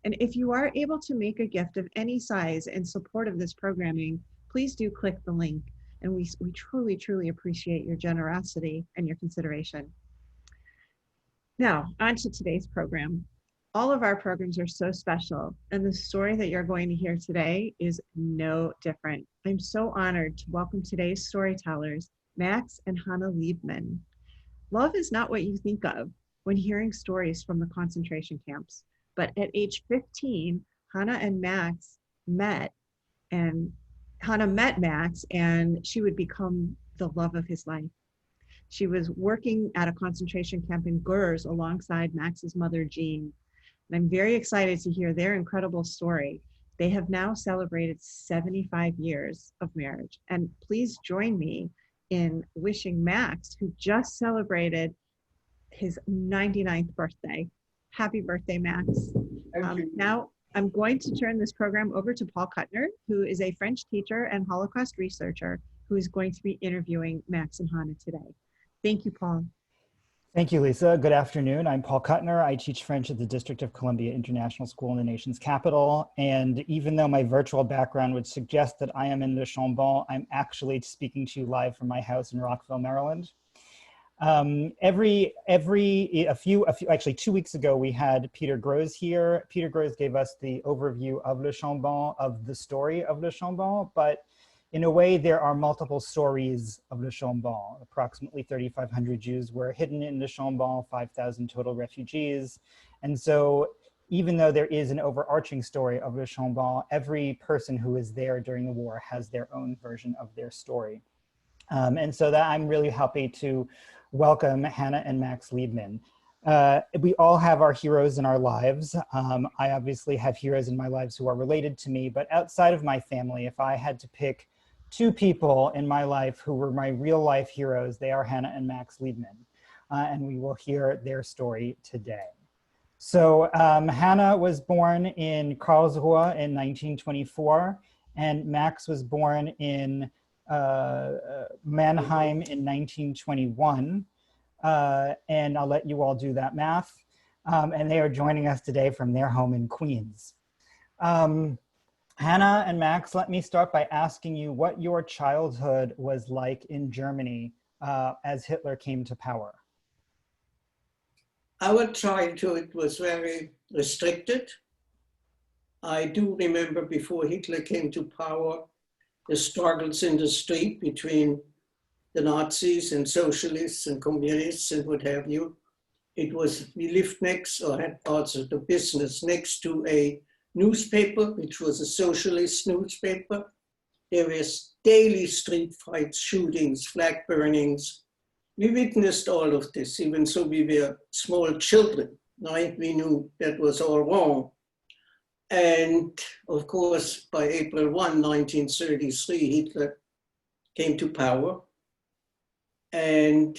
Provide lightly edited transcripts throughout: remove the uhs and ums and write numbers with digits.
And if you are able to make a gift of any size in support of this programming, please do click the link. And we truly, truly appreciate your generosity and your consideration. Now, on to today's program. All of our programs are so special, and the story that you're going to hear today is no different. I'm so honored to welcome today's storytellers, Max and Hanne Liebmann. Love is not what you think of when hearing stories from the concentration camps, but at age 15, Hanne and Max met, and Hanne met Max, and she would become the love of his life. She was working at a concentration camp in Gurs alongside Max's mother, Jean. And I'm very excited to hear their incredible story. They have now celebrated 75 years of marriage. And please join me in wishing Max, who just celebrated his 99th birthday. Happy birthday, Max. Now, I'm going to turn this program over to Paul Kuttner, who is a French teacher and Holocaust researcher, who is going to be interviewing Max and Hanne today. Thank you, Paul. Thank you, Lisa. Good afternoon. I'm Paul Kuttner. I teach French at the District of Columbia International School in the nation's capital. And even though my virtual background would suggest that I am in Le Chambon, I'm actually speaking to you live from my house in Rockville, Maryland. Actually 2 weeks ago, we had Peter Grosz here. Peter Grosz gave us the overview of Le Chambon, of the story of Le Chambon, but in a way, there are multiple stories of Le Chambon. Approximately 3,500 Jews were hidden in Le Chambon, 5,000 total refugees. And so even though there is an overarching story of Le Chambon, every person who is there during the war has their own version of their story. And so that I'm really happy to welcome Hanne and Max Liebmann. We all have our heroes in our lives. I obviously have heroes in my lives who are related to me, but outside of my family, if I had to pick two people in my life who were my real life heroes, they are Hanne and Max Liebmann. And we will hear their story today. So Hanne was born in Karlsruhe in 1924, and Max was born in Mannheim in 1921. And I'll let you all do that math. And they are joining us today from their home in Queens. Hanne and Max, let me start by asking you what your childhood was like in Germany as Hitler came to power. Our childhood was very restricted. I do remember before Hitler came to power, the struggles in the street between the Nazis and socialists and communists and what have you. We lived next, or had also the business next to a newspaper, which was a socialist newspaper. There was daily street fights, shootings, flag burnings. We witnessed all of this, even so we were small children, right? We knew that was all wrong. And of course, by April 1, 1933, Hitler came to power. And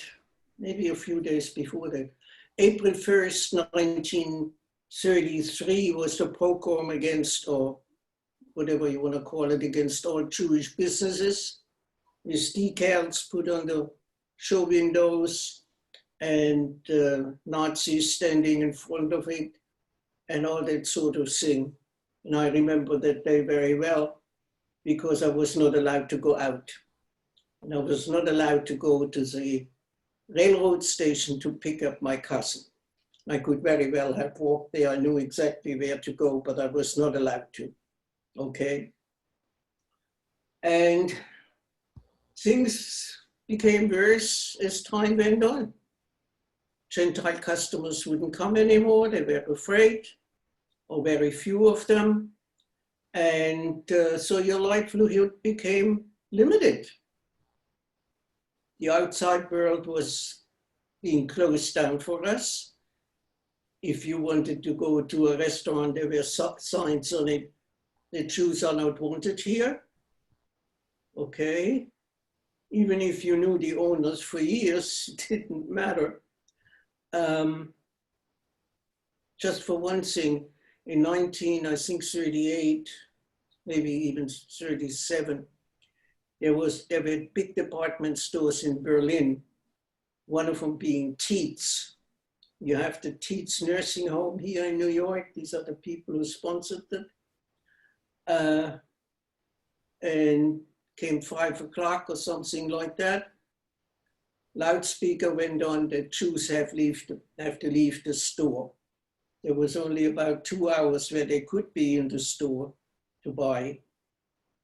maybe a few days before that, April 1st, 1933 was the pogrom against, or whatever you want to call it, against all Jewish businesses, with decals put on the show windows and Nazis standing in front of it and all that sort of thing. And I remember that day very well because I was not allowed to go out. And I was not allowed to go to the railroad station to pick up my cousin. I could very well have walked there. I knew exactly where to go, but I was not allowed to, okay? And things became worse as time went on. Gentile customers wouldn't come anymore. They were afraid, or very few of them. And so your livelihood became limited. The outside world was being closed down for us. If you wanted to go to a restaurant, there were signs on it, the Jews are not wanted here, okay? Even if you knew the owners for years, it didn't matter. Just for one thing, in 1938, maybe even 37, there were big department stores in Berlin, one of them being Tietz. You have to teach nursing home here in New York. These are the people who sponsored it. And came 5 o'clock or something like that. Loudspeaker went on that Jews have to leave the store. There was only about 2 hours where they could be in the store to buy.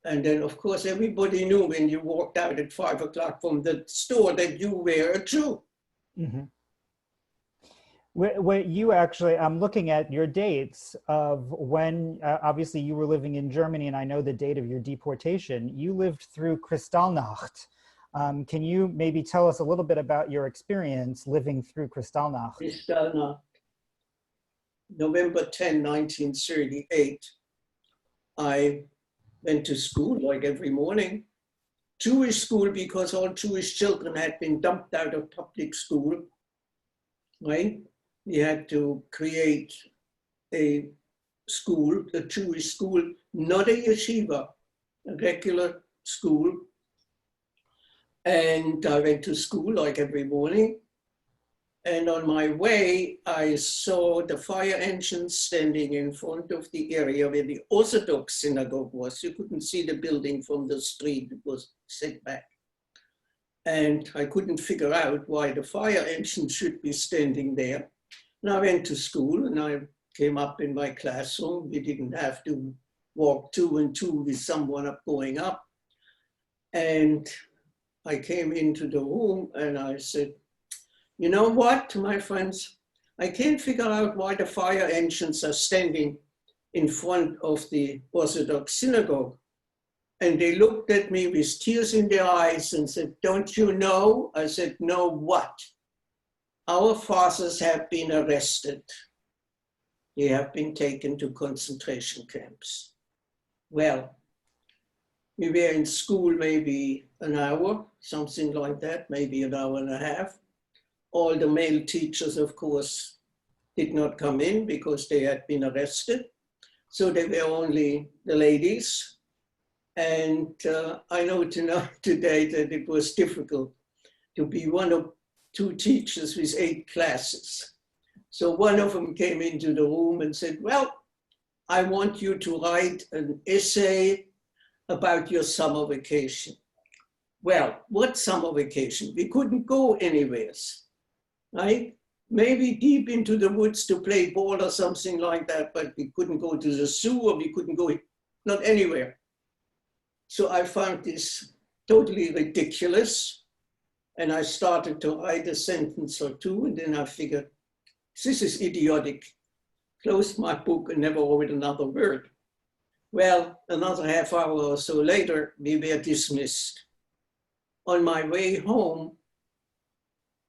And then, of course, everybody knew when you walked out at 5 o'clock from the store that you were a Jew. Mm-hmm. Where you actually, I'm looking at your dates of when, obviously you were living in Germany, and I know the date of your deportation. You lived through Kristallnacht. Can you maybe tell us a little bit about your experience living through Kristallnacht? Kristallnacht, November 10, 1938. I went to school like every morning. Jewish school, because all Jewish children had been dumped out of public school, right? We had to create a school, a Jewish school, not a yeshiva, a regular school. And I went to school like every morning. And on my way, I saw the fire engine standing in front of the area where the Orthodox synagogue was. You couldn't see the building from the street, it was set back. And I couldn't figure out why the fire engine should be standing there. And I went to school and I came up in my classroom. We didn't have to walk 2 and 2 with someone going up. And I came into the room and I said, you know what, my friends, I can't figure out why the fire engines are standing in front of the Orthodox synagogue. And they looked at me with tears in their eyes and said, don't you know? I said, no, what? Our fathers have been arrested. They have been taken to concentration camps. Well, we were in school maybe an hour, something like that, maybe an hour and a half. All the male teachers, of course, did not come in because they had been arrested. So they were only the ladies. And I know today that it was difficult to be one of 2 teachers with 8 classes. So one of them came into the room and said, well, I want you to write an essay about your summer vacation. Well, what summer vacation? We couldn't go anywhere, right? Maybe deep into the woods to play ball or something like that, but we couldn't go to the zoo or we couldn't go, not anywhere. So I found this totally ridiculous. And I started to write a sentence or 2, and then I figured, this is idiotic. Closed my book and never wrote another word. Well, another half hour or so later, we were dismissed. On my way home,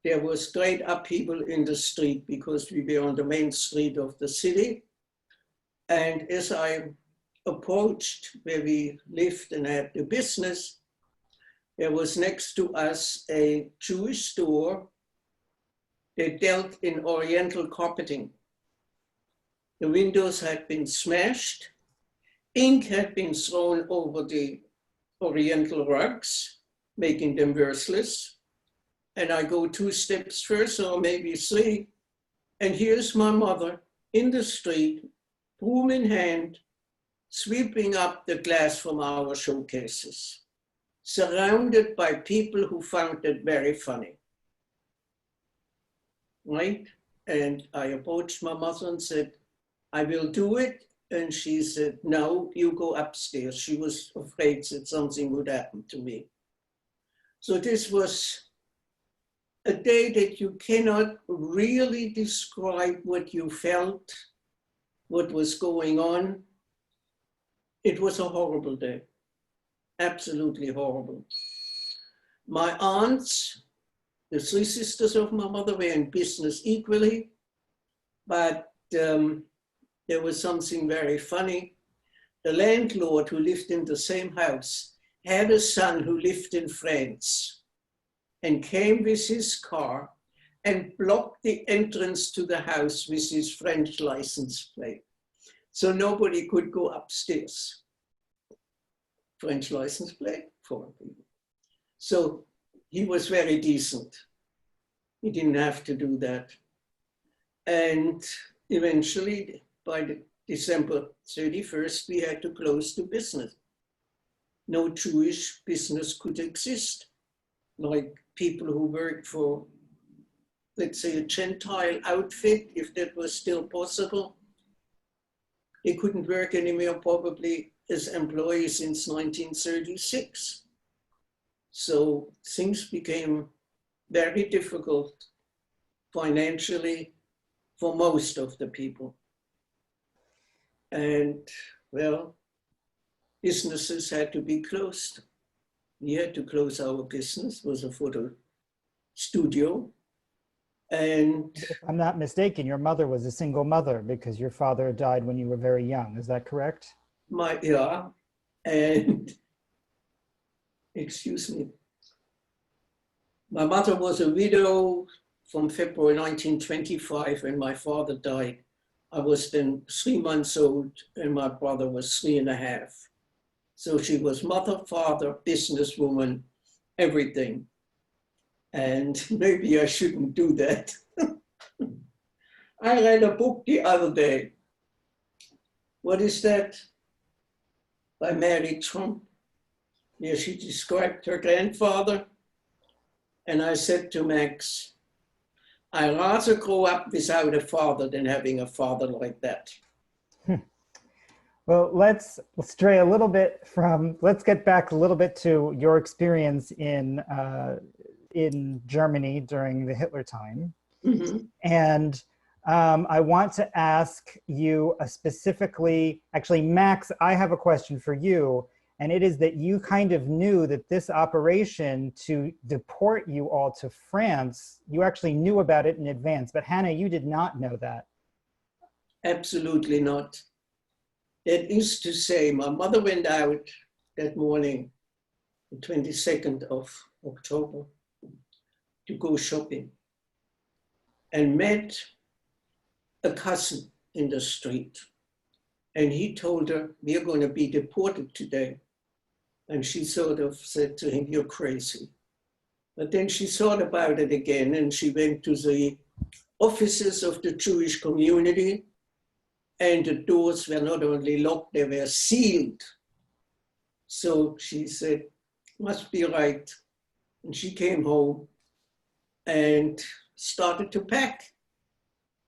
there was great upheaval in the street because we were on the main street of the city. And as I approached where we lived and had the business, there was next to us a Jewish store that dealt in Oriental carpeting. The windows had been smashed. Ink had been thrown over the Oriental rugs, making them worthless. And I go 2 steps further, or maybe 3, and here's my mother in the street, broom in hand, sweeping up the glass from our showcases, surrounded by people who found it very funny, right? And I approached my mother and said, I will do it. And she said, no, you go upstairs. She was afraid that something would happen to me. So this was a day that you cannot really describe what you felt, what was going on. It was a horrible day, absolutely horrible. My aunts, the 3 sisters of my mother, were in business equally, but there was something very funny. The landlord who lived in the same house had a son who lived in France and came with his car and blocked the entrance to the house with his French license plate. So nobody could go upstairs. French license plate, foreign people. So he was very decent. He didn't have to do that. And eventually, by December 31st, we had to close the business. No Jewish business could exist. Like people who worked for, let's say, a Gentile outfit, if that was still possible, they couldn't work anymore probably as employees since 1936. So things became very difficult financially for most of the people. And well, businesses had to be closed. We had to close our business, it was a photo studio. And If I'm not mistaken, your mother was a single mother because your father died when you were very young. Is that correct? And excuse me, my mother was a widow from February 1925 when my father died. I was then 3 months old and my brother was 3.5. So she was mother, father, businesswoman, everything. And maybe I shouldn't do that. I read a book the other day. What is that? By Mary Trump. Yeah, she described her grandfather. And I said to Max, I'd rather grow up without a father than having a father like that. Well, let's stray a little bit from, let's get back a little bit to your experience in Germany during the Hitler time. Mm-hmm. And I want to ask you specifically, actually, Max, I have a question for you. And it is that you kind of knew that this operation to deport you all to France, you actually knew about it in advance. But Hanne, you did not know that. Absolutely not. That is to say, my mother went out that morning, the 22nd of October, to go shopping and met a cousin in the street. And he told her, we are going to be deported today. And she sort of said to him, you're crazy. But then she thought about it again and she went to the offices of the Jewish community and the doors were not only locked, they were sealed. So she said, must be right. And she came home and started to pack.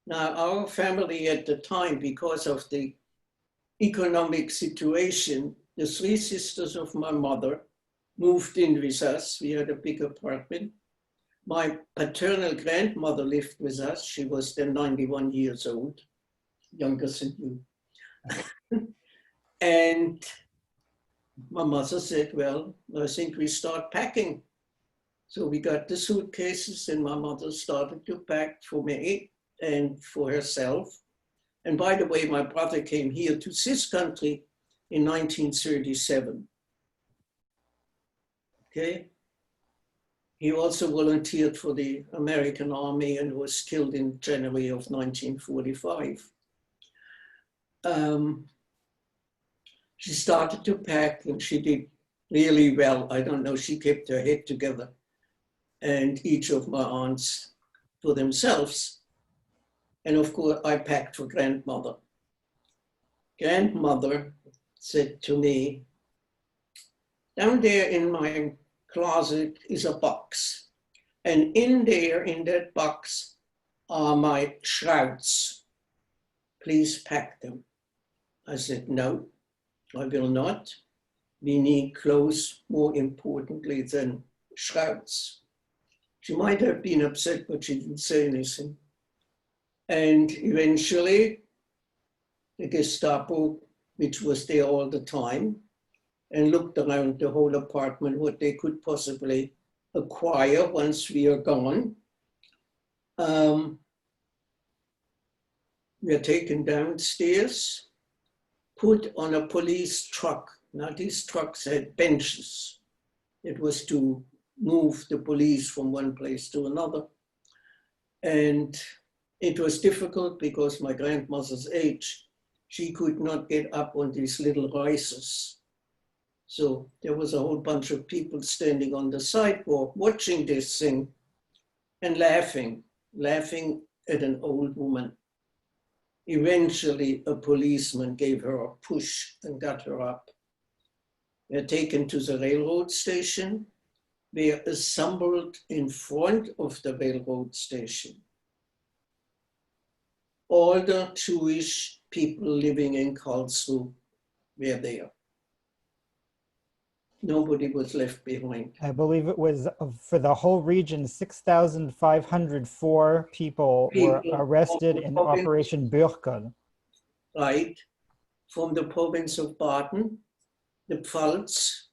Now, our family at the time, because of the economic situation, the 3 sisters of my mother moved in with us. We had a big apartment. My paternal grandmother lived with us. She was then 91 years old, younger than you. And my mother said, well, I think we start packing. So we got the suitcases and my mother started to pack for me and for herself. And by the way, my brother came here to this country in 1937. Okay. He also volunteered for the American Army and was killed in January of 1945. She started to pack and she did really well. I don't know, she kept her head together. And each of my aunts for themselves. And of course, I packed for grandmother. Grandmother said to me, down there in my closet is a box. And in there, in that box, are my shrouds. Please pack them. I said, no, I will not. We need clothes more importantly than shrouds. She might have been upset, but she didn't say anything. And eventually, the Gestapo, which was there all the time, and looked around the whole apartment, what they could possibly acquire once we are gone. We are taken downstairs, put on a police truck. Now these trucks had benches. It was to move the police from one place to another. And it was difficult because my grandmother's age, she could not get up on these little risers. So there was a whole bunch of people standing on the sidewalk watching this thing and laughing at an old woman. Eventually, a policeman gave her a push and got her up. We were taken to the railroad station. We were assembled in front of the railroad station. All the Jewish people living in Karlsruhe were there. Nobody was left behind. I believe it was for the whole region, 6,504 people were arrested in Operation Bürkel. Right, from the province of Baden, the Pfalz,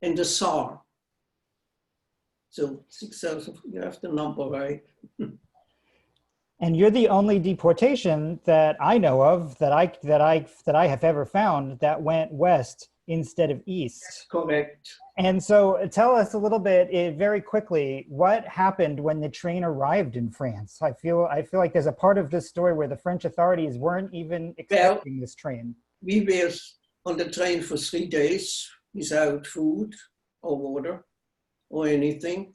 and the Saar. So 6,000, you have the number right. And you're the only deportation that I know of that I have ever found that went west instead of east. That's correct. And so tell us a little bit, very quickly, what happened when the train arrived in France? I feel like there's a part of this story where the French authorities weren't even expecting this train. We were on the train for 3 days without food or water or anything.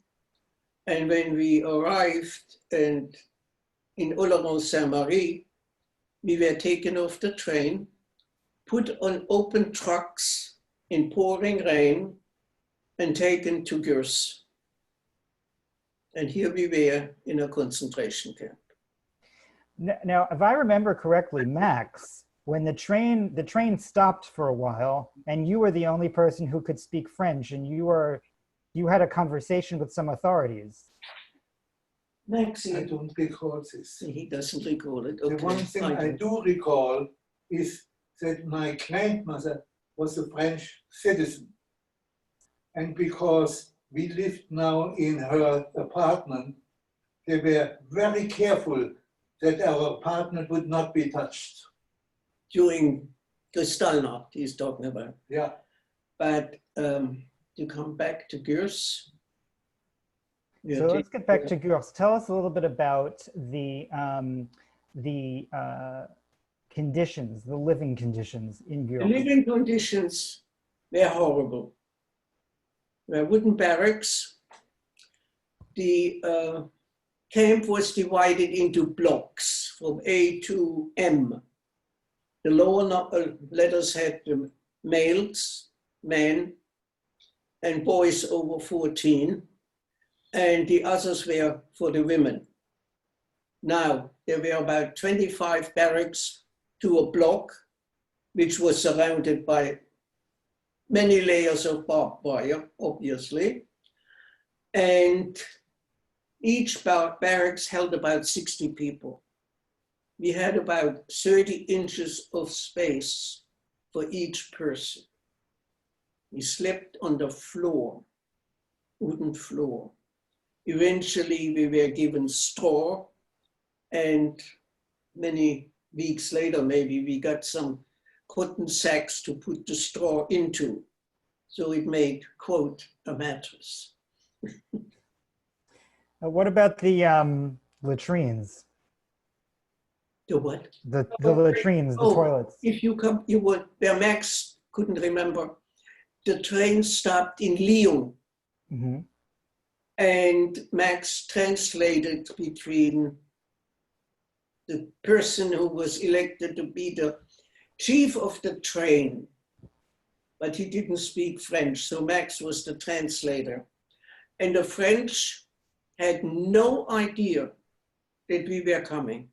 And when we arrived in Oloron-Saint-Marie, we were taken off the train, put on open trucks in pouring rain, and taken to Gurs. And here we were in a concentration camp. Now, if I remember correctly, Max, when the train stopped for a while, and you were the only person who could speak French, and you had a conversation with some authorities. Max, I don't recall this. he doesn't recall it. Okay, the one thing I do recall is that my grandmother was a French citizen. And because we lived now in her apartment, they were very careful that our apartment would not be touched. During Kristallnacht, he's talking about. Yeah. But to come back to Gurs. So let's get back to Gurs. Tell us a little bit about the conditions, the living conditions in Gurs. The living conditions were horrible. There were wooden barracks. The camp was divided into blocks from A to M. The lower letters had the males, men, and boys over 14, and the others were for the women. Now, there were about 25 barracks to a block, which was surrounded by many layers of barbed wire, obviously. And each barracks held about 60 people. We had about 30 inches of space for each person. We slept on the floor, wooden floor. Eventually, we were given straw, and many weeks later, maybe, we got some cotton sacks to put the straw into. So it made, quote, a mattress. What about the latrines? The what? The latrines, the toilets. If you come, you would, where Max couldn't remember, the train stopped in Lyon. Mm-hmm. And Max translated between the person who was elected to be the chief of the train, but he didn't speak French, so Max was the translator. And the French had no idea that we were coming.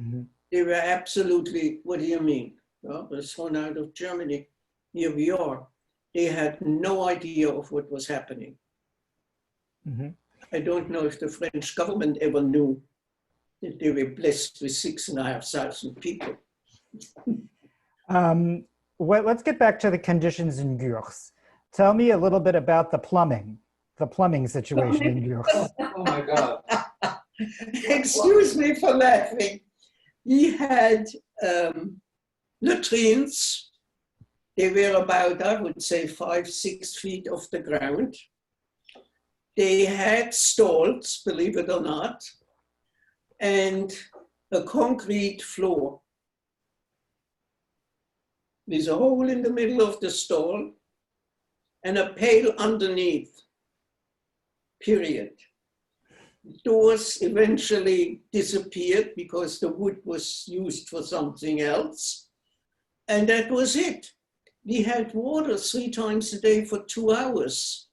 Mm-hmm. They were absolutely, what do you mean? Well, we're thrown out of Germany, here we are. They had no idea of what was happening. Mm-hmm. I don't know if the French government ever knew that they were blessed with 6,500 people. Let's get back to the conditions in Gurs. Tell me a little bit about the plumbing situation in Gurs. Oh my God. Excuse me for laughing. We had latrines. They were about, I would say, 5-6 feet off the ground. They had stalls, believe it or not, and a concrete floor with a hole in the middle of the stall and a pail underneath, period. Doors eventually disappeared because the wood was used for something else. And that was it. We had water 3 times a day for 2 hours.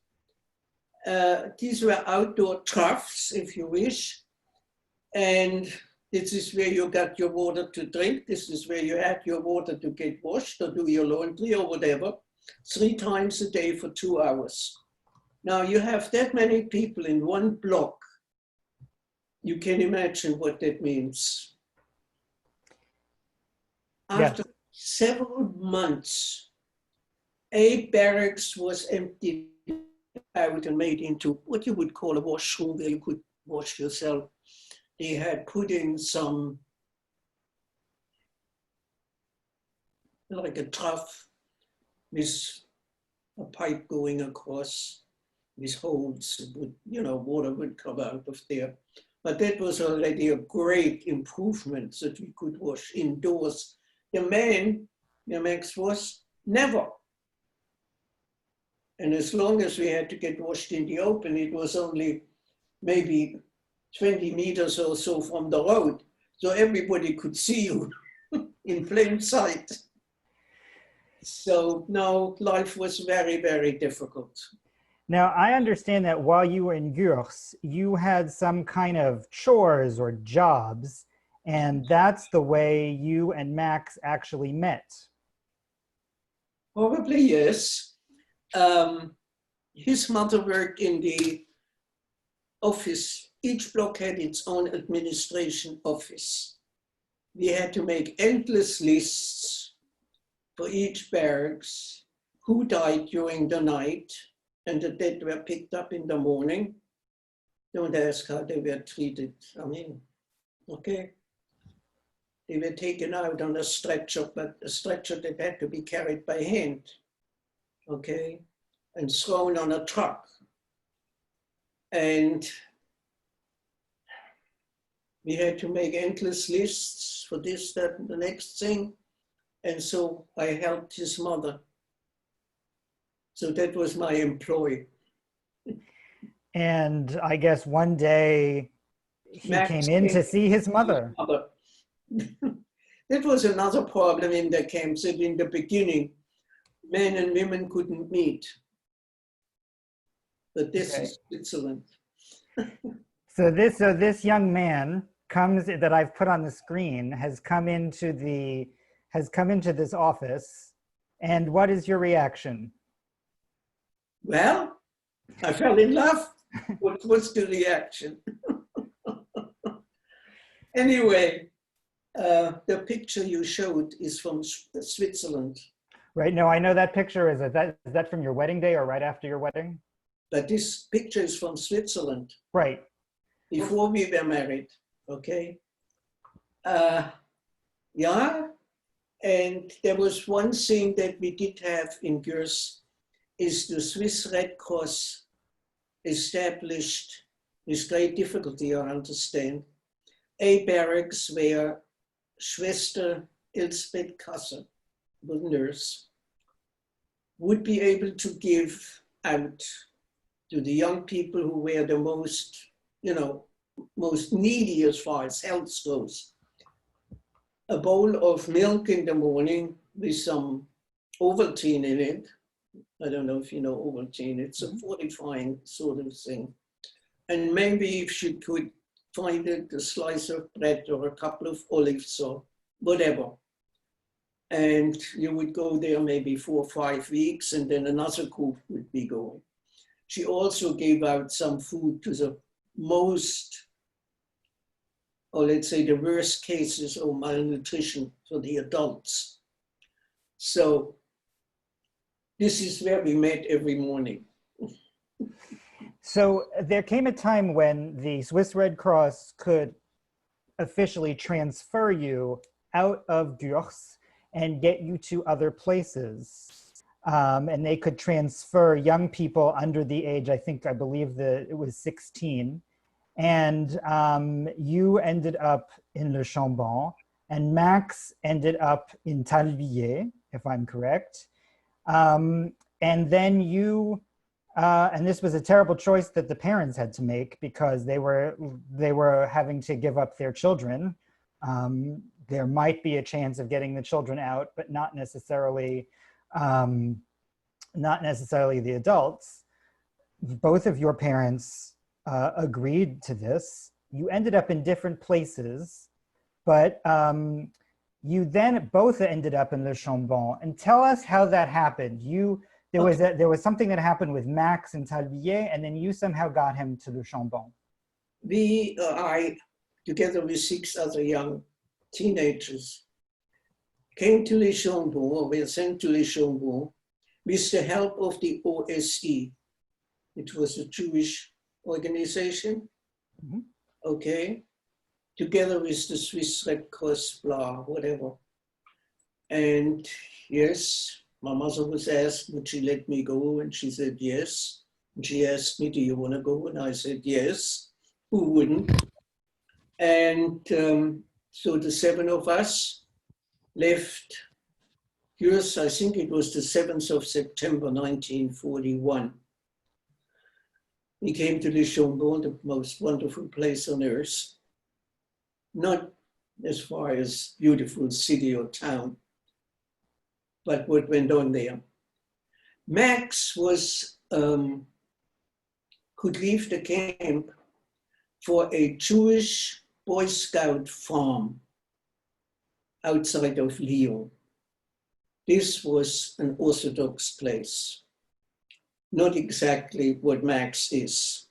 These were outdoor troughs, if you wish. And this is where you got your water to drink. This is where you had your water to get washed or do your laundry or whatever. 3 times a day for 2 hours. Now you have that many people in one block. You can imagine what that means. After several months, a barracks was emptied out and made into what you would call a washroom where you could wash yourself. They had put in some, like a trough with a pipe going across with holes, would, water would come out of there. But that was already a great improvement that we could wash indoors. The man, Max, was never. And as long as we had to get washed in the open, it was only maybe 20 meters or so from the road. So everybody could see you in plain sight. So no, life was very, very difficult. Now, I understand that while you were in Gurs, you had some kind of chores or jobs, and that's the way you and Max actually met. Probably, yes. His mother worked in the office. Each block had its own administration office. We had to make endless lists for each barracks, who died during the night, and the dead were picked up in the morning. Don't ask how they were treated. I mean, okay. They were taken out on a stretcher, but a stretcher that had to be carried by hand, okay, and thrown on a truck. And we had to make endless lists for this, that, and the next thing. And so I helped his mother. So that was my employ. And I guess one day he Max came in to see his mother. That was another problem in the camps, that in the beginning, men and women couldn't meet. But this is Switzerland. So this young man that I've put on the screen has come into this office. And what is your reaction? Well, I fell in love. What was the reaction? Anyway, the picture you showed is from Switzerland. Right. No, I know that picture. Is that from your wedding day or right after your wedding? But this picture is from Switzerland. Right. Before we were married. Okay. Yeah. And there was one thing that we did have in Gurs, is the Swiss Red Cross established, with great difficulty, I understand, a barracks where Schwester Elsbeth Kasser, the nurse, would be able to give out to the young people who were the most, most needy as far as health goes, a bowl of milk in the morning with some Ovaltine in it. I don't know if you know Ovaltine. It's a fortifying sort of thing. And maybe if she could find a slice of bread or a couple of olives or whatever. And you would go there maybe 4 or 5 weeks, and then another group would be going. She also gave out some food to the most, or let's say the worst cases of malnutrition for the adults. So this is where we met every morning. So there came a time when the Swiss Red Cross could officially transfer you out of Gurs and get you to other places. And they could transfer young people under the age, I believe it was 16. And you ended up in Le Chambon, and Max ended up in Talvilliers, if I'm correct. And then you And this was a terrible choice that the parents had to make because they were having to give up their children. There might be a chance of getting the children out, but not necessarily the adults. Both of your parents agreed to this. You ended up in different places, but you then both ended up in Le Chambon. And tell us how that happened. There was something that happened with Max in Talbier, and then you somehow got him to Le Chambon. I, together with 6 other young teenagers, came to Le Chambon, or were sent to Le Chambon, with the help of the OSE. It was a Jewish organization, okay, together with the Swiss Red Cross, blah, whatever. And yes, my mother was asked, would she let me go? And she said, yes. And she asked me, do you want to go? And I said, yes. Who wouldn't? And so the 7 of us left. Yes, I think it was the 7th of September, 1941. We came to Le Chambon, the most wonderful place on earth. Not as far as beautiful city or town, but what went on there. Max was, could leave the camp for a Jewish Boy Scout farm outside of Lyon. This was an Orthodox place. Not exactly what Max is.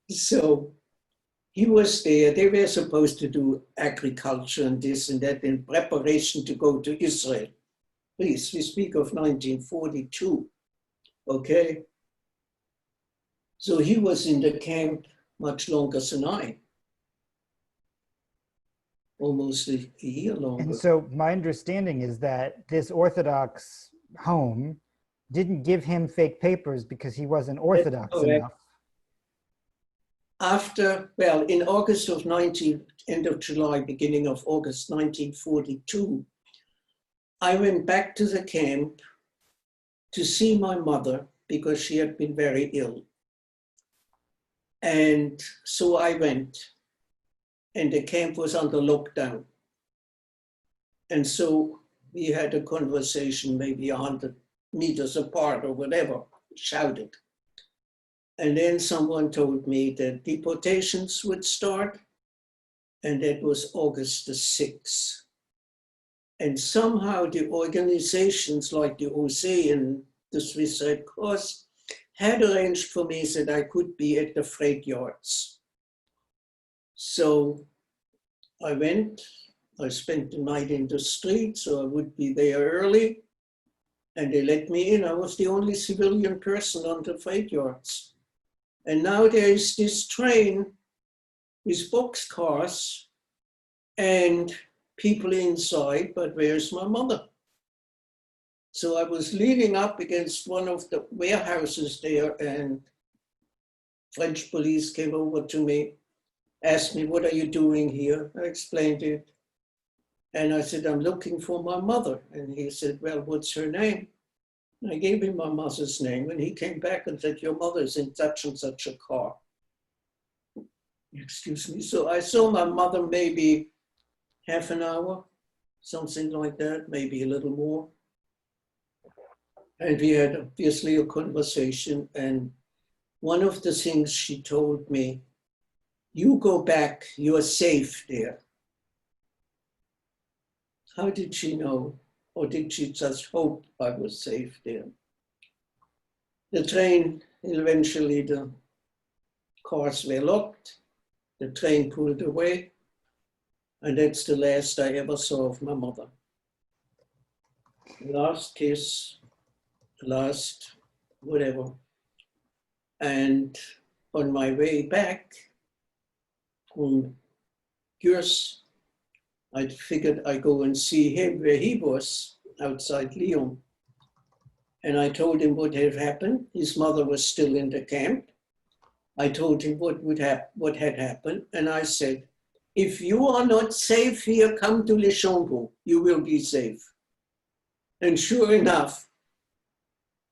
So he was there. They were supposed to do agriculture and this and that in preparation to go to Israel. Please, we speak of 1942, okay? So he was in the camp much longer than I. Almost a year longer. And so my understanding is that this Orthodox home didn't give him fake papers because he wasn't Orthodox enough. After, well, in August of end of July, beginning of August 1942, I went back to the camp to see my mother because she had been very ill. And so I went, and the camp was under lockdown. And so we had a conversation, maybe 100 meters apart or whatever, shouted. And then someone told me that deportations would start, and that was August the 6th. And somehow the organizations like the OSE and the Swiss Red Cross had arranged for me that I could be at the freight yards. So I went, I spent the night in the street, so I would be there early, and they let me in. I was the only civilian person on the freight yards. And now there is this train with boxcars and people inside, but where's my mother? So I was leaning up against one of the warehouses there, and French police came over to me, asked me, what are you doing here? I explained it. And I said, I'm looking for my mother. And he said, well, what's her name? And I gave him my mother's name, and he came back and said, your mother's in such and such a car. Excuse me. So I saw my mother maybe half an hour, something like that, maybe a little more. And we had obviously a conversation. And one of the things she told me, you go back, you're safe there. How did she know? Or did she just hope I was safe there? The train, eventually the cars were locked, the train pulled away, and that's the last I ever saw of my mother. Last kiss, last whatever. And on my way back from Gurs, I figured I'd go and see him where he was, outside Lyon. And I told him what had happened. His mother was still in the camp. I told him what had happened. And I said, if you are not safe here, come to Le Chambon, you will be safe. And sure enough,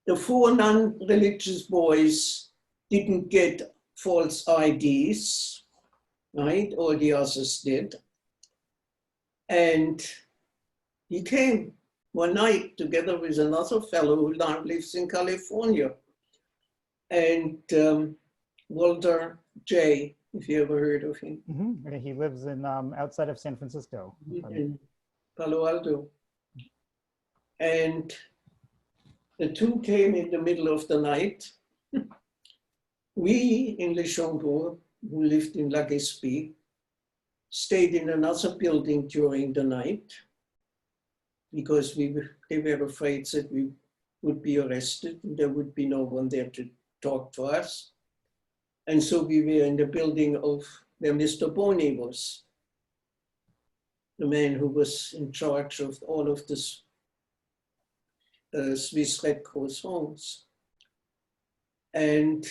The 4 non-religious boys didn't get false IDs, right? All the others did. And he came one night together with another fellow who now lives in California. And Walter J., if you ever heard of him. Mm-hmm. He lives in outside of San Francisco. In Palo Alto. And the 2 came in the middle of the night. We in Le Chambon, who lived in La Gaspé, stayed in another building during the night because they were afraid that we would be arrested and there would be no one there to talk to us. And so we were in the building of where Mr. Boni was, the man who was in charge of all of this Swiss Red Cross homes. And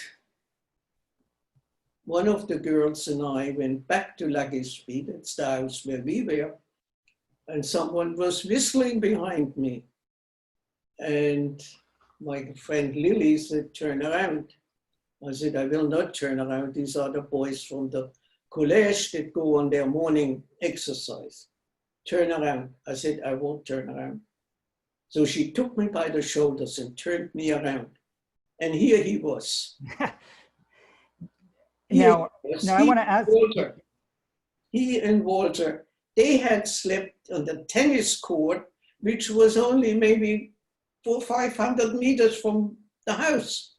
one of the girls and I went back to La Gaspé, that's the house where we were, and someone was whistling behind me. And my friend Lily said, turn around. I said, I will not turn around. These are the boys from the college that go on their morning exercise. Turn around. I said, I won't turn around. So she took me by the shoulders and turned me around. And here he was. Now I want to ask Walter. He and Walter, they had slept on the tennis court, which was only maybe 400 or 500 meters from the house.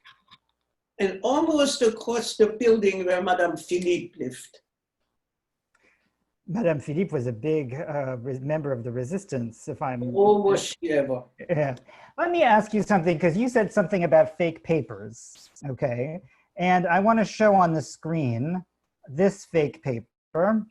And almost across the building where Madame Philippe lived. Madame Philippe was a big member of the resistance, if I'm... Oh, was she ever? Yeah. Let me ask you something, because you said something about fake papers, okay? And I want to show on the screen this fake paper.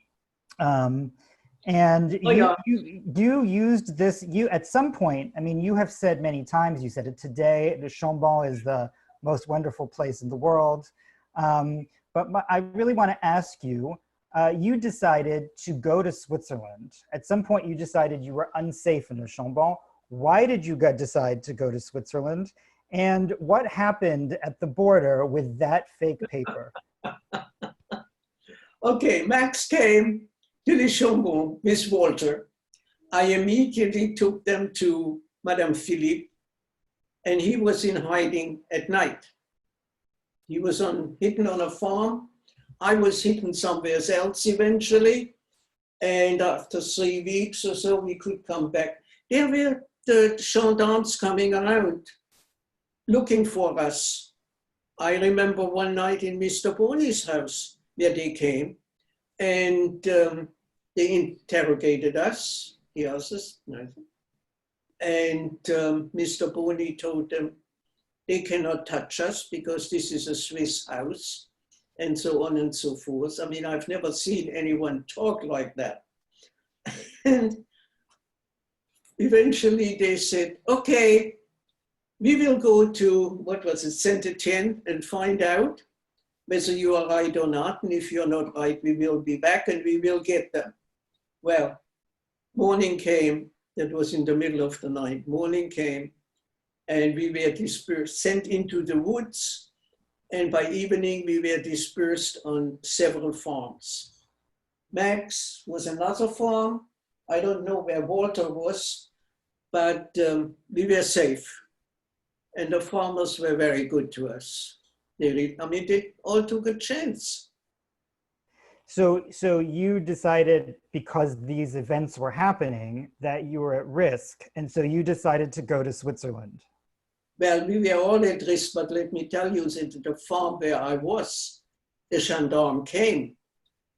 And you used this, at some point, I mean, you have said many times, you said it today, the Chambon is the most wonderful place in the world. But I really want to ask you, you decided to go to Switzerland. At some point you decided you were unsafe in the Chambon. Why did you decide to go to Switzerland? And what happened at the border with that fake paper? Okay, Max came to the Chambon with Walter. I immediately took them to Madame Philippe, and he was in hiding at night. He was hidden on a farm. I was hidden somewhere else eventually. And after 3 weeks or so, we could come back. There were the gendarmes coming around, looking for us. I remember one night in Mr. Boni's house where they came and they interrogated us, the others, and Mr. Boni told them they cannot touch us because this is a Swiss house, and so on and so forth. I mean, I've never seen anyone talk like that. And eventually they said, okay, we will go to, what was it, Saint-Étienne and find out whether you are right or not. And if you're not right, we will be back and we will get them. Well, morning came, that was in the middle of the night. Morning came and we were dispersed, sent into the woods. And by evening, we were dispersed on several farms. Max was another farm. I don't know where Walter was, but we were safe. And the farmers were very good to us. They all took a chance. So you decided, because these events were happening, that you were at risk. And so you decided to go to Switzerland. Well, we were all at risk, but let me tell you that the farm where I was, the gendarme came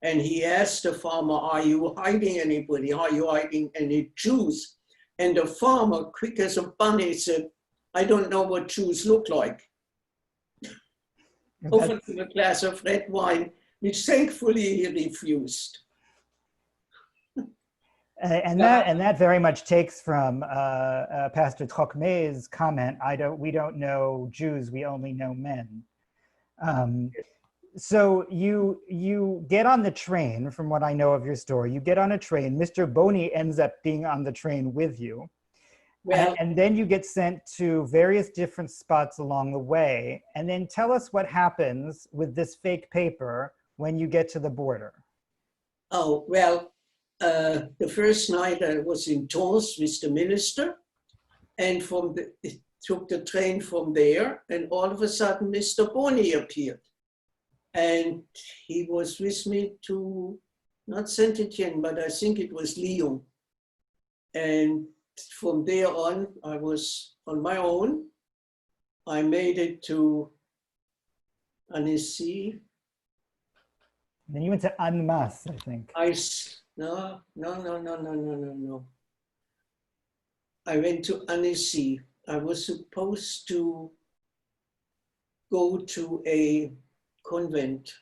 and he asked the farmer, are you hiding anybody? Are you hiding any Jews? And the farmer, quick as a bunny, said, I don't know what Jews look like. Offered him a glass of red wine, which thankfully he refused. And that very much takes from Pastor Trocmé's comment, we don't know Jews, we only know men. So you get on the train, from what I know of your story, you get on a train, Mr. Boni ends up being on the train with you. Well, And then you get sent to various different spots along the way. And then tell us what happens with this fake paper when you get to the border. oh, well, the first night I was in Tours with the minister, and took the train from there, and all of a sudden Mr. Boni appeared. And he was with me to, not Saint-Étienne, but I think it was Lyon. And from there on, I was on my own. I made it to Annecy. Then you went to Annemasse, I think. No. I went to Annecy. I was supposed to go to a convent,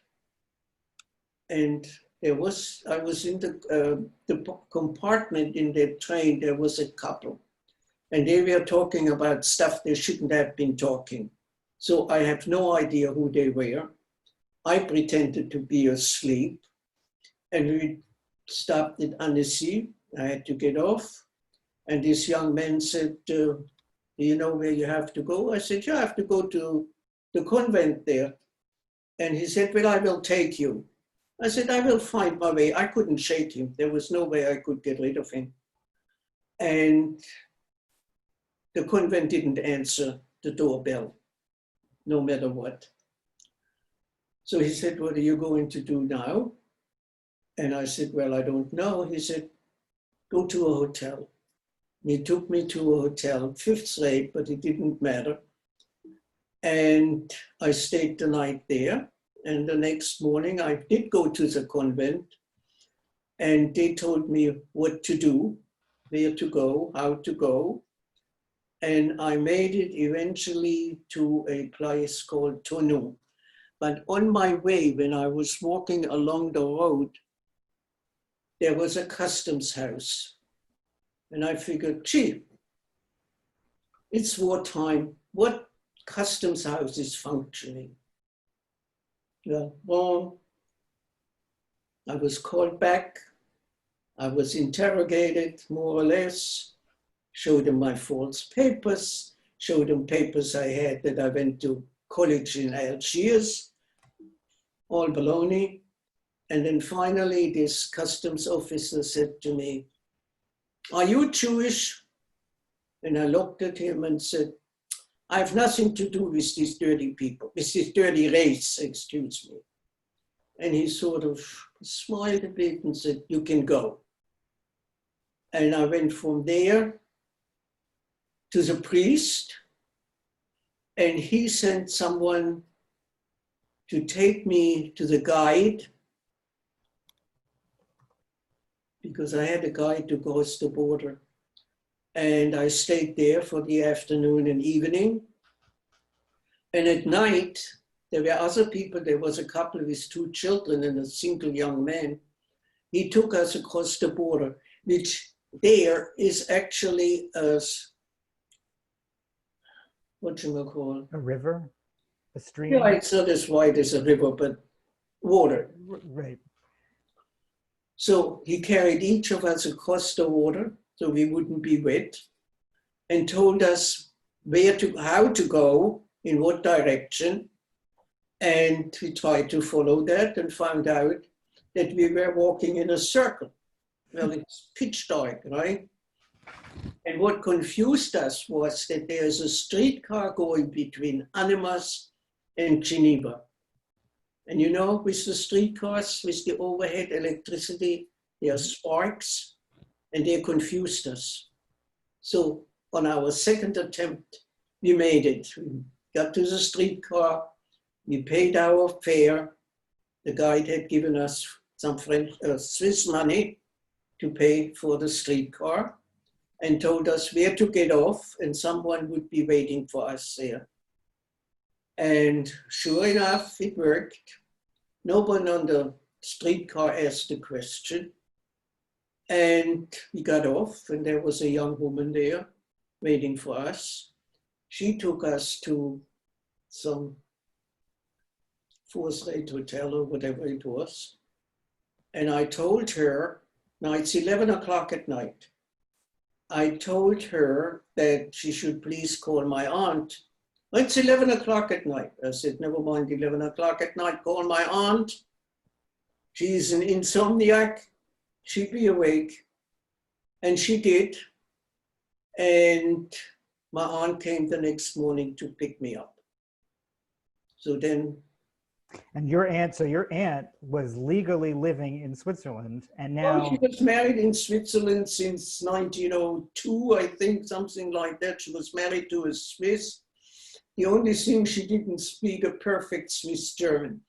and I was in the compartment in the train. There was a couple, and they were talking about stuff they shouldn't have been talking. So I have no idea who they were. I pretended to be asleep, and we stopped at Annecy. I had to get off, and this young man said, do you know where you have to go? I said, yeah, I have to go to the convent there. And he said, well, I will take you. I said, I will find my way. I couldn't shake him. There was no way I could get rid of him. And the convent didn't answer the doorbell, no matter what. So he said, what are you going to do now? And I said, well, I don't know. He said, go to a hotel. He took me to a hotel, fifth rate, but it didn't matter. And I stayed the night there. And the next morning I did go to the convent, and they told me what to do, where to go, how to go. And I made it eventually to a place called Tonon. But on my way, when I was walking along the road, there was a customs house. And I figured, gee, it's wartime. What customs house is functioning? Well, I was called back. I was interrogated, more or less, showed them my false papers, showed them papers I had that I went to college in Algiers, all baloney. And then finally, this customs officer said to me, are you Jewish? And I looked at him and said, I have nothing to do with these dirty people, with this dirty race, excuse me. And he sort of smiled a bit and said, you can go. And I went from there to the priest, and he sent someone to take me to the guide, because I had a guide to cross the border. And I stayed there for the afternoon and evening. And at night, there were other people. There was a couple with 2 children and a single young man. He took us across the border, which there is actually what you call? A river? A stream? Yeah, it's not as wide as a river, but water. Right. So he carried each of us across the water so we wouldn't be wet, and told us how to go, in what direction. And we tried to follow that and found out that we were walking in a circle. Well, it's pitch dark, right? And what confused us was that there's a streetcar going between Annemasse and Geneva. And you know, with the streetcars, with the overhead electricity, there are sparks, and they confused us. So on our second attempt, we made it. We got to the streetcar, we paid our fare. The guide had given us some Swiss money to pay for the streetcar, and told us where to get off, and someone would be waiting for us there. And sure enough, it worked. No one on the streetcar asked a question. And we got off, and there was a young woman there waiting for us. She took us to some fourth-rate hotel or whatever it was. And I told her, now it's 11 o'clock at night. I told her that she should please call my aunt. It's 11 o'clock at night. I said, never mind 11 o'clock at night, call my aunt. She's an insomniac. She'd be awake. And she did. And my aunt came the next morning to pick me up. So then. And your aunt, so your aunt was legally living in Switzerland, and now. Well, she was married in Switzerland since 1902, I think, something like that. She was married to a Swiss. The only thing, she didn't speak a perfect Swiss German.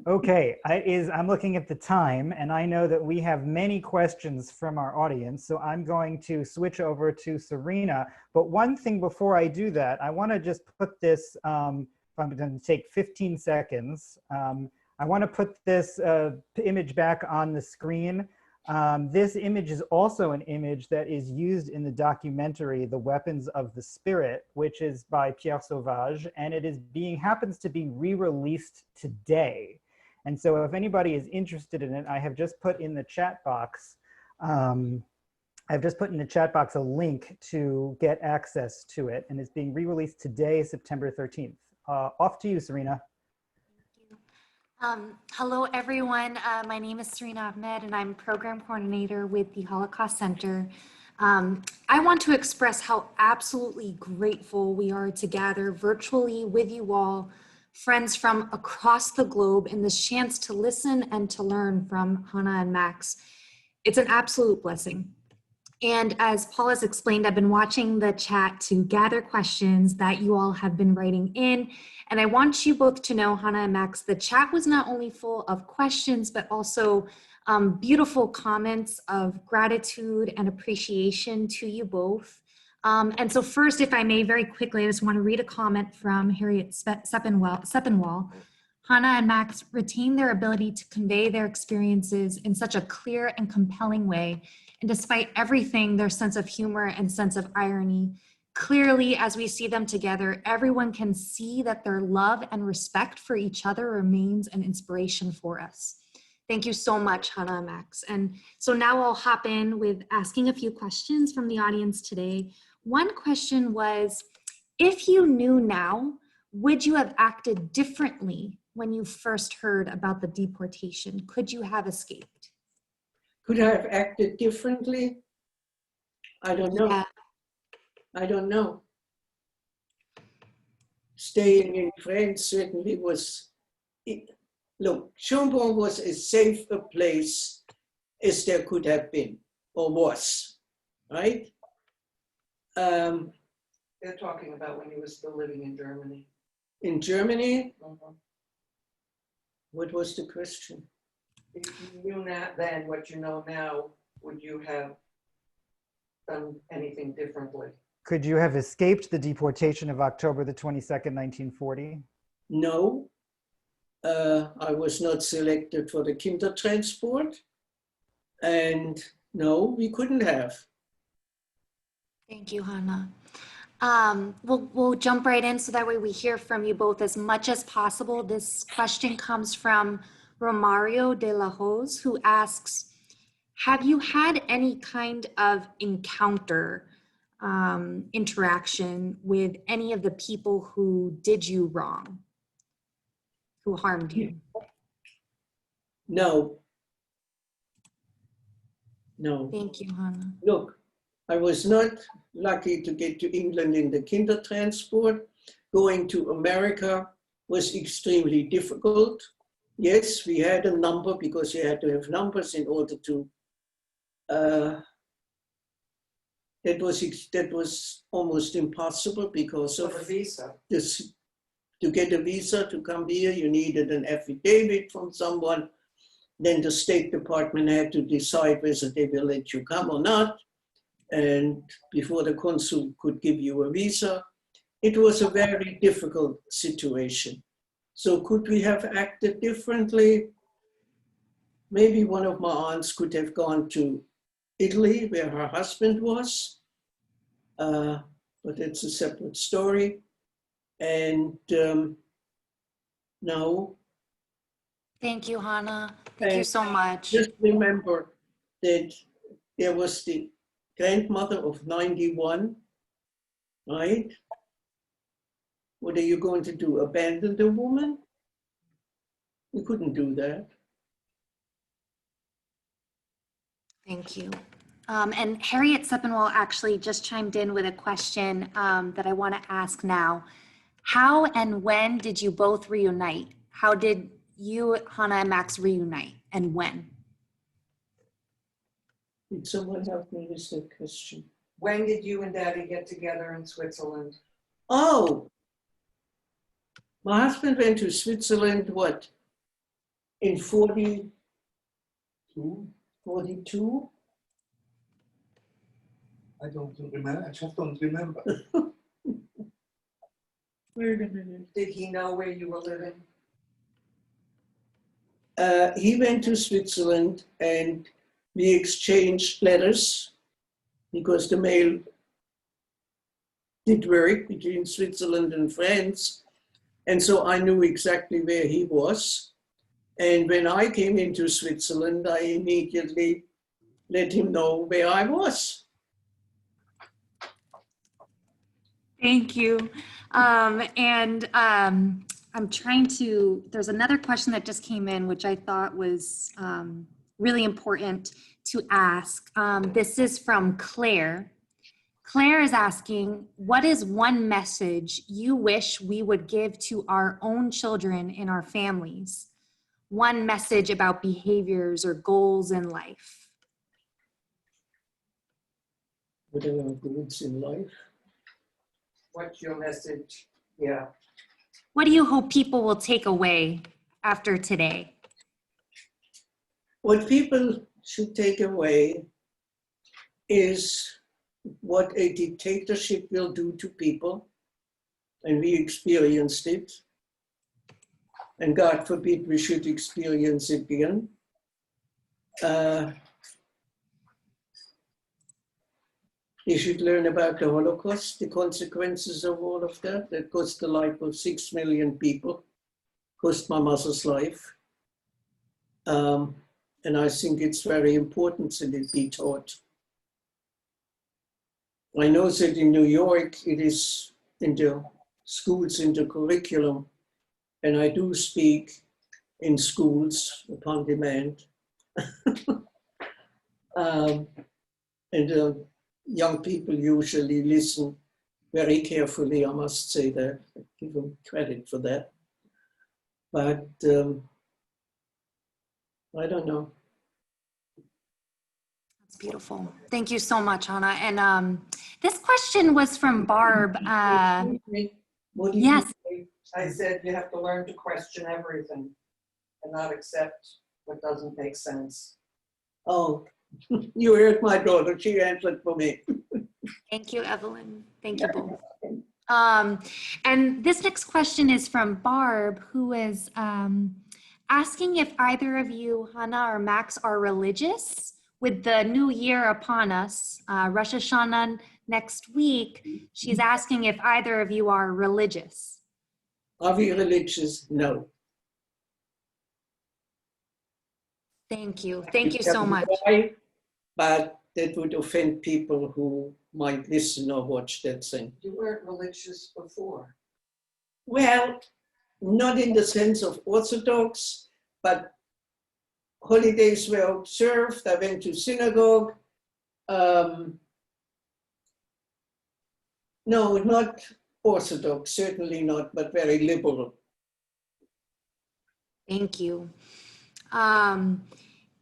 Okay, I'm looking at the time, and I know that we have many questions from our audience, so I'm going to switch over to Serena. But one thing before I do that, I want to just put this, I'm going to take 15 seconds. I want to put this image back on the screen. This image is also an image that is used in the documentary, The Weapons of the Spirit, which is by Pierre Sauvage, and it is happens to be re-released today. And so if anybody is interested in it, I have just put in the chat box, a link to get access to it, and it's being re-released today, September 13th. Off to you, Serena. Hello, everyone. My name is Serena Ahmed, and I'm program coordinator with the Holocaust Center. I want to express how absolutely grateful we are to gather virtually with you all, friends from across the globe, in this chance to listen and to learn from Hanne and Max. It's an absolute blessing. And as Paul has explained, I've been watching the chat to gather questions that you all have been writing in. And I want you both to know, Hanne and Max, the chat was not only full of questions, but also beautiful comments of gratitude and appreciation to you both. And so first, if I may, very quickly, I just want to read a comment from Harriet Seppenwall. Hanne and Max retain their ability to convey their experiences in such a clear and compelling way. And despite everything, their sense of humor and sense of irony, clearly, as we see them together, everyone can see that their love and respect for each other remains an inspiration for us. Thank you so much, Hanne and Max. And so now I'll hop in with asking a few questions from the audience today. One question was, if you knew now, would you have acted differently when you first heard about the deportation? Could you have escaped? Could I have acted differently? I don't know. Yeah. I don't know. Staying in France certainly was, look, Chambon was as safe a place as there could have been, or was, right? They're talking about when he was still living in Germany. In Germany? Mm-hmm. What was the question? If you knew that then what you know now, would you have done anything differently? Could you have escaped the deportation of October the 22nd, 1940? No. I was not selected for the Kindertransport. And no, we couldn't have. Thank you, Hanne. We'll jump right in so that way we hear from you both as much as possible. This question comes from Romario de la Hoz, who asks, have you had any kind of encounter, interaction with any of the people who did you wrong, who harmed you? No. No. Thank you, Hanne. Look, I was not lucky to get to England in the Kindertransport. Going to America was extremely difficult. Yes, we had a number because you had to have numbers in order to, that was almost impossible because of a visa. this. To get a visa to come here, you needed an affidavit from someone. Then the State Department had to decide whether they will let you come or not. And before the consul could give you a visa, it was a very difficult situation. So could we have acted differently? Maybe one of my aunts could have gone to Italy where her husband was, but it's a separate story. And no. Thank you, Hanne. Thank you so much. Just remember that there was the grandmother of 91, right? What are you going to do? Abandon the woman? You couldn't do that. Thank you. And Harriet Seppenwall actually just chimed in with a question that I want to ask now. How and when did you both reunite? How did you, Hanne, and Max reunite, and when? Did someone help me with that question? When did you and Daddy get together in Switzerland? Oh, my husband went to Switzerland, what, in 42? I don't remember. I just don't remember. Wait a minute. Did he know where you were living? He went to Switzerland and we exchanged letters because the mail did work between Switzerland and France. And so I knew exactly where he was. And when I came into Switzerland, I immediately let him know where I was. Thank you. I'm trying to, there's another question that just came in, which I thought was really important to ask. This is from Claire. Claire is asking, what is one message you wish we would give to our own children in our families? One message about behaviors or goals in life. What are our goals in life? What's your message? Yeah. What do you hope people will take away after today? What people should take away is what a dictatorship will do to people, and we experienced it, and God forbid we should experience it again. They should learn about the Holocaust, the consequences of all of that. That cost the life of 6 million people, cost my mother's life. And I think it's very important that it be taught. I know that in New York, it is in the schools, in the curriculum, and I do speak in schools upon demand. And young people usually listen very carefully, I must say that. I give them credit for that. But I don't know. That's beautiful. Thank you so much, Hanne. And this question was from Barb. What do you Yes. say? I said you have to learn to question everything and not accept what doesn't make sense. Oh, you heard my daughter. She answered for me. Thank you, Evelyn. Thank you both. And this next question is from Barb, who is asking if either of you, Hanne or Max, are religious. With the new year upon us, Rosh Hashanah next week, she's asking if either of you are religious. Are we religious? No. Thank you. Thank you so much. Why? But that would offend people who might listen or watch that thing. You weren't religious before. Well, not in the sense of Orthodox, but holidays were observed. I went to synagogue. No, not Orthodox, certainly not, but very liberal. Thank you.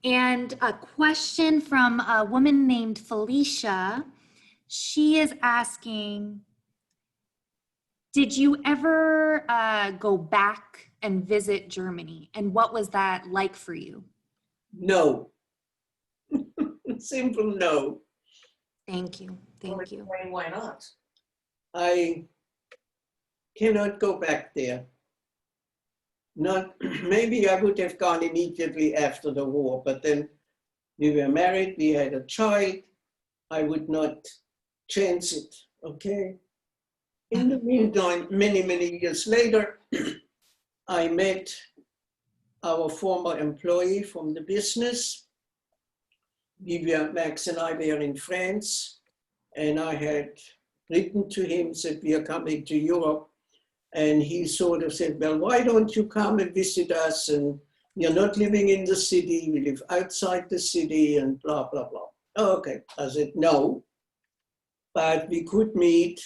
And a question from a woman named Felicia. She is asking, did you ever go back and visit Germany? And what was that like for you? No. Simple no. Thank you. Thank you. Why not? I cannot go back there. Not, maybe I would have gone immediately after the war, but then we were married, we had a child. I would not chance it, okay? In the meantime, many, many years later, I met our former employee from the business, Max and I were in France, and I had written to him, said we are coming to Europe, and he sort of said, well, why don't you come and visit us? And you're not living in the city, we live outside the city, and blah, blah, blah. Okay, I said, no, but we could meet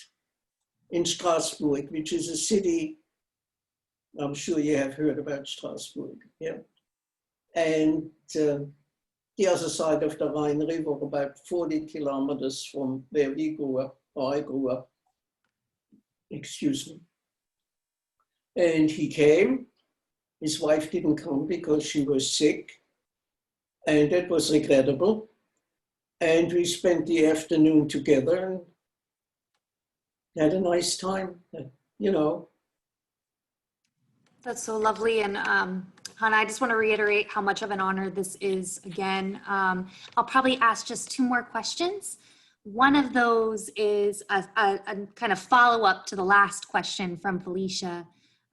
in Strasbourg, which is a city, I'm sure you have heard about Strasbourg, yeah? And the other side of the Rhine River, about 40 kilometers from where we grew up, or I grew up, excuse me. And he came, his wife didn't come because she was sick, and that was regrettable. And we spent the afternoon together and had a nice time, you know. That's so lovely. And Hanne, I just want to reiterate how much of an honor this is again. I'll probably ask just two more questions. One of those is a kind of follow-up to the last question from Felicia.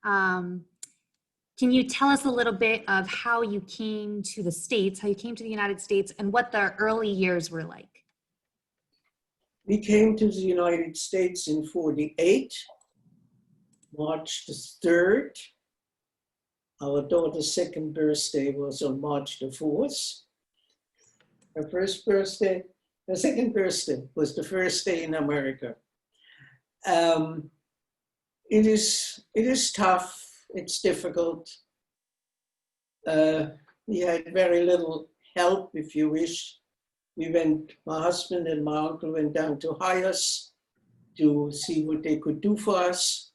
Can you tell us a little bit of how you came to the States, how you came to the United States, and what the early years were like? We came to the United States in '48, March the 3rd. Our daughter's second birthday was on March the 4th. Her first birthday, her second birthday was the first day in America. It is tough, it's difficult. We had very little help, if you wish. My husband and my uncle went down to Hyers to see what they could do for us.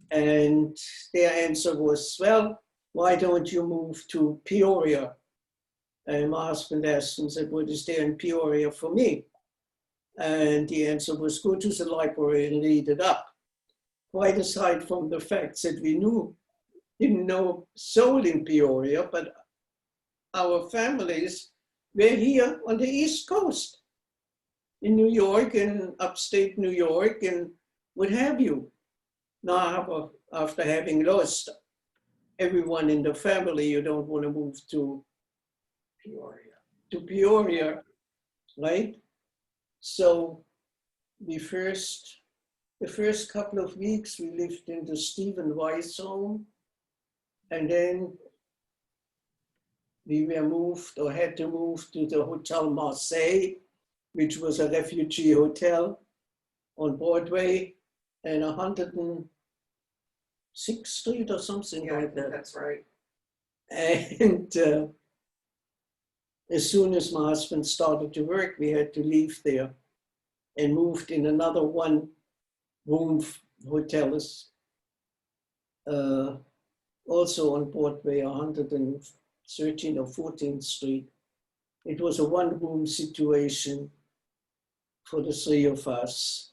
And their answer was, well, why don't you move to Peoria? And my husband asked and said, what is there in Peoria for me? And the answer was, go to the library and read it up. Quite aside from the fact that we didn't know a soul in Peoria, but our families were here on the East Coast, in New York and upstate New York and what have you. Now, after having lost everyone in the family, you don't want to move to Peoria, right? So the first couple of weeks we lived in the Stephen Weiss home, and then we were moved or had to move to the Hotel Marseille, which was a refugee hotel on Broadway and 106th Street or something like that. That's right. And as soon as my husband started to work, we had to leave there and moved in another one-room hotel, also on Broadway, 113 or 14th Street. It was a one-room situation for the three of us.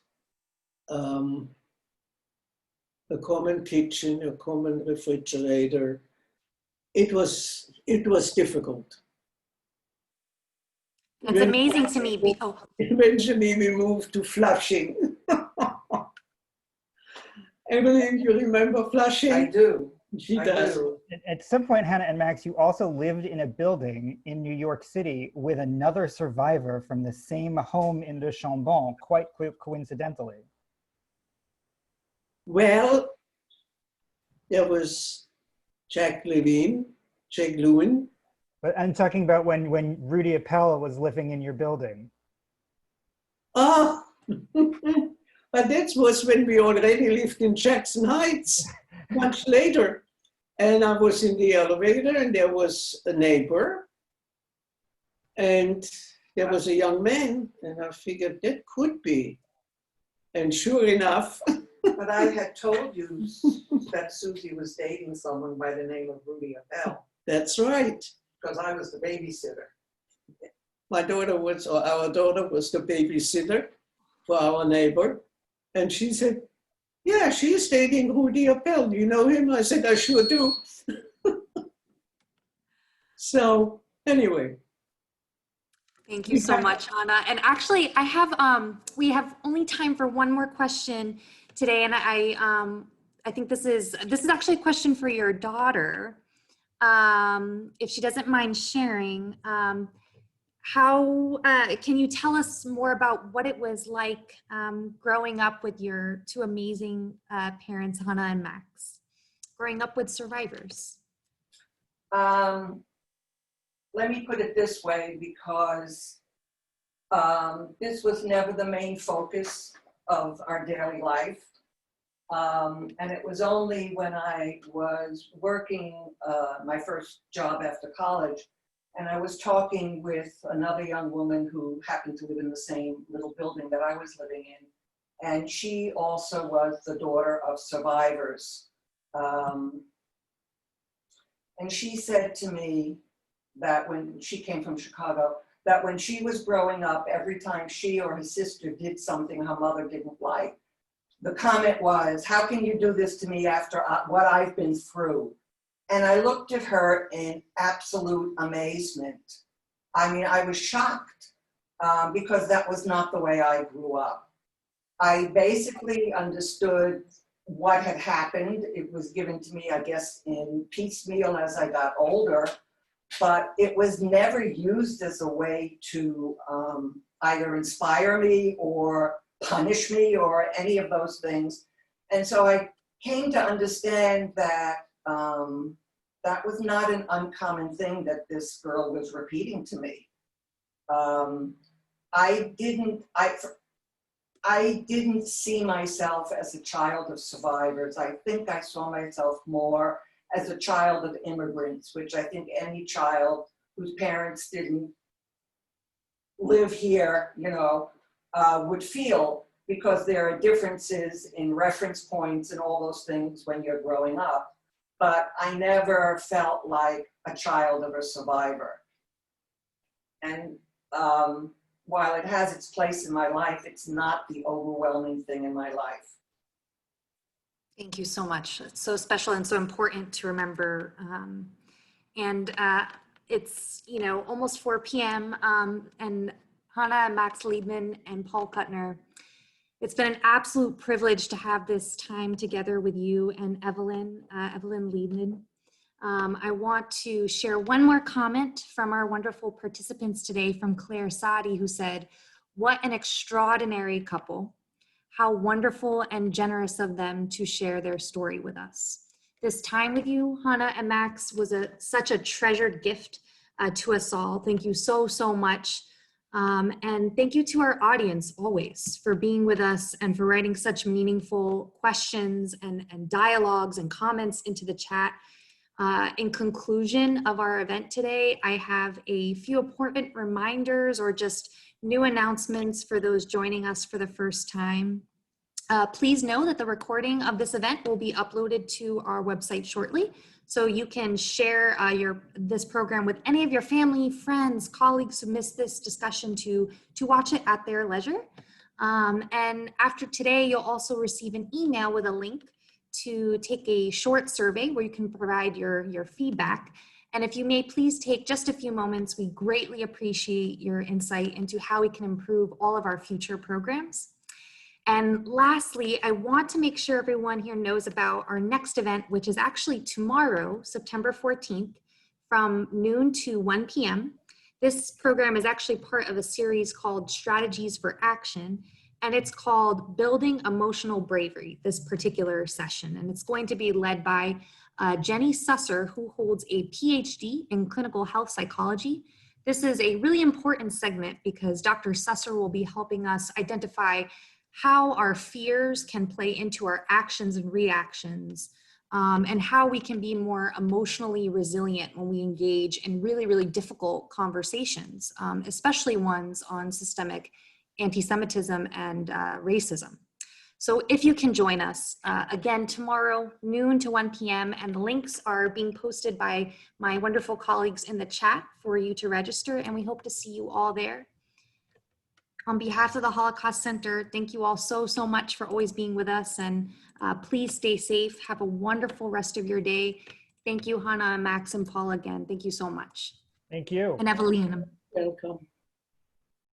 A common kitchen, a common refrigerator. It was difficult. It's amazing to me. Eventually we moved to Flushing. Evelyn, you remember Flushing? I do. She does. At some point, Hanne and Max, you also lived in a building in New York City with another survivor from the same home in the Chambon, quite coincidentally. Well, there was Jack Lewin. But I'm talking about when Rudy Appel was living in your building. Oh, but that was when we already lived in Jackson Heights, much later. And I was in the elevator and there was a neighbor and there was a young man and I figured that could be. And sure enough. But I had told you that Susie was dating someone by the name of Rudy Appel. That's right. Because I was the babysitter. Our daughter was the babysitter for our neighbor. And she said, yeah, she's dating Rudy Appel. Do you know him? I said, I sure do. So anyway. Thank you so much, Hanne. And actually, we have only time for one more question today. And I think this is actually a question for your daughter. If she doesn't mind sharing, how can you tell us more about what it was like growing up with your two amazing parents, Hanne and Max, growing up with survivors? Let me put it this way, because this was never the main focus of our daily life. And it was only when I was working my first job after college, and I was talking with another young woman who happened to live in the same little building that I was living in. And she also was the daughter of survivors. And she said to me that when she came from Chicago, that when she was growing up, every time she or her sister did something her mother didn't like, the comment was, "How can you do this to me after what I've been through?" And I looked at her in absolute amazement. I mean, I was shocked because that was not the way I grew up. I basically understood what had happened. It was given to me, I guess, in piecemeal as I got older, but it was never used as a way to either inspire me or punish me or any of those things. And so I came to understand that that was not an uncommon thing that this girl was repeating to me. I didn't see myself as a child of survivors. I think I saw myself more as a child of immigrants, which I think any child whose parents didn't live here, you know, would feel, because there are differences in reference points and all those things when you're growing up. But I never felt like a child of a survivor. And while it has its place in my life, it's not the overwhelming thing in my life. Thank you so much. It's so special and so important to remember. It's, you know, almost 4 p.m. And Hanne, Max Liebmann, and Paul Kuttner, it's been an absolute privilege to have this time together with you and Evelyn Liebmann. I want to share one more comment from our wonderful participants today, from Claire Sadi, who said, "What an extraordinary couple. How wonderful and generous of them to share their story with us. This time with you, Hanne and Max, was such a treasured gift to us all. Thank you so, so much. And thank you to our audience always for being with us and for writing such meaningful questions and dialogues and comments into the chat. In conclusion of our event today, I have a few important reminders or just new announcements for those joining us for the first time. Please know that the recording of this event will be uploaded to our website shortly, so you can share this program with any of your family, friends, colleagues who missed this discussion to watch it at their leisure. And after today, you'll also receive an email with a link to take a short survey where you can provide your feedback. And if you may please take just a few moments, we greatly appreciate your insight into how we can improve all of our future programs. And lastly, I want to make sure everyone here knows about our next event, which is actually tomorrow, September 14th, from noon to 1 p.m. This program is actually part of a series called Strategies for Action, and it's called Building Emotional Bravery, this particular session. And it's going to be led by Jenny Susser, who holds a PhD in clinical health psychology. This is a really important segment because Dr. Susser will be helping us identify how our fears can play into our actions and reactions, and how we can be more emotionally resilient when we engage in really, really difficult conversations, especially ones on systemic anti-Semitism and racism. So if you can join us, again, tomorrow, noon to 1 p.m., and the links are being posted by my wonderful colleagues in the chat for you to register, and we hope to see you all there. On behalf of the Holocaust Center, thank you all so, so much for always being with us, and please stay safe. Have a wonderful rest of your day. Thank you, Hanne, Max, and Paul again. Thank you so much. Thank you. And Evelyn. Welcome.